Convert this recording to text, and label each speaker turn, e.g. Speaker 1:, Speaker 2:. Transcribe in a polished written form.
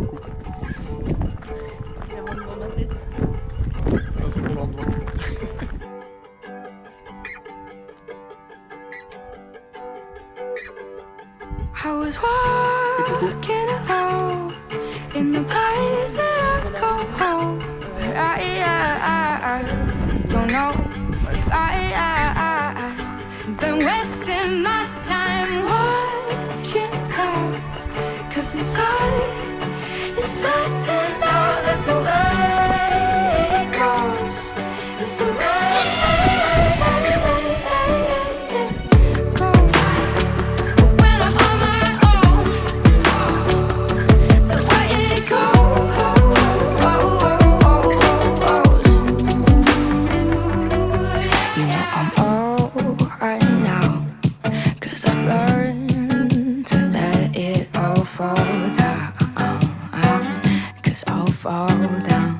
Speaker 1: coucou.
Speaker 2: Il y a mon nom dans ma tête.
Speaker 1: Non, c'est mon endroit.
Speaker 3: I was walking alone in the place that I go home, but I don't know if I've been wasting my time watching the clouds, 'cause it's sad to know that's the way it goes. It's the way it goes. But when I'm on my own, it's the way it goes. You know I'm alright now, 'cause I've learned to let it all fall down. 'Cause I'll fall down.